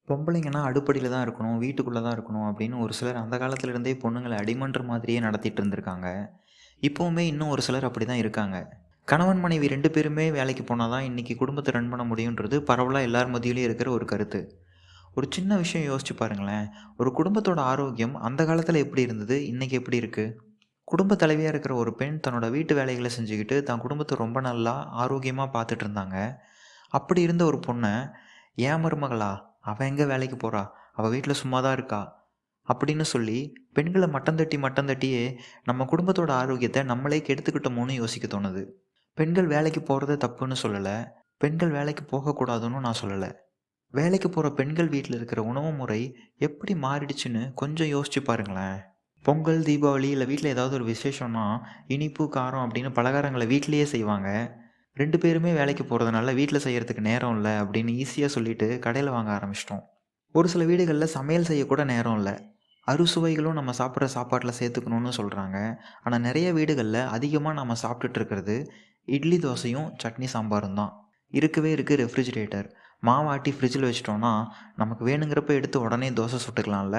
பொம்பளைங்கன்னா அடுப்படியில தான் இருக்கணும், வீட்டுக்குள்ள தான் இருக்கணும் அப்படின்னு ஒரு சிலர் அந்த காலத்துல இருந்தே பொண்ணுங்கள அடிமன்ற மாதிரியே நடத்திட்டு இருந்திருக்காங்க. இப்பவுமே இன்னும் ஒரு சிலர் அப்படிதான் இருக்காங்க. கணவன், மனைவி 2 பேருமே வேலைக்கு போனா தான் இன்னைக்கு குடும்பத்த ரன் பண்ண முடியுன்றது பரவலா எல்லார் மத்தியிலயும் இருக்கிற ஒரு கருத்து. ஒரு சின்ன விஷயம் யோசிச்சு பாருங்களேன். ஒரு குடும்பத்தோட ஆரோக்கியம் அந்த காலத்துல எப்படி இருந்தது? இன்னைக்கு எப்படி இருக்கு? குடும்ப தலைவியா இருக்கிற ஒரு பெண் தன்னோட வீட்டு வேலைகள செஞ்சுக்கிட்டு, தன் குடும்பத்த ரொம்ப நல்லா ஆரோக்கியமா பார்த்துட்டு இருந்தாங்க. அப்படி இருந்த ஒரு பொண்ண, "என் மருமகளா? அவ எங்க வேலைக்கு போறா? அவ வீட்ல சும்மா தான் இருக்கா." அப்படின்னு சொல்லி பெண்கள மட்டம் தட்டி, மட்டம் தட்டியே நம்ம குடும்பத்தோட ஆரோக்கியத்த நம்மளே கெடுத்துக்கிட்டோமோன்னு யோசிக்க தோணுது. பெண்கள் வேலைக்கு போறது தப்புன்னு சொல்லல. பெண்கள் வேலைக்கு போகக்கூடாதுன்னும் நான் சொல்லல. வேலைக்கு போற பெண்கள் வீட்ல இருக்கிற உணவு முறை எப்படி மாறிடுச்சுன்னு கொஞ்சம் யோசிச்சு பாருங்களேன். பொங்கல், தீபாவளி இல்ல வீட்ல ஏதாவது ஒரு விசேஷம்னா, இனிப்பு, காரம் அப்படின்னு பலகாரங்கள வீட்லயே செய்வாங்க. 2 பேருமே வேலைக்கு போறதுனால வீட்ல செய்யறதுக்கு நேரம் இல்ல அப்படின்னு ஈஸியா சொல்லிட்டு கடையில வாங்க ஆரம்பிச்சுட்டோம். ஒரு சில வீடுகள்ல சமையல் செய்ய கூட நேரம் இல்ல. அறுசுவைகளும் நம்ம சாப்பிடுற சாப்பாட்டுல சேர்த்துக்கணும்னு சொல்றாங்க. ஆனா நெறைய வீடுகள்ல அதிகமா நாம சாப்பிட்டுட்டு இருக்கிறது இட்லி, தோசையும், சட்னி, சாம்பாரும் தான். இருக்கவே இருக்கு ரெஃப்ரிஜிரேட்டர். மாவாட்டி ஃப்ரிட்ஜில வச்சுட்டோம்னா, நமக்கு வேணுங்கிறப்ப எடுத்து உடனே தோசை சுட்டுக்கலாம்ல.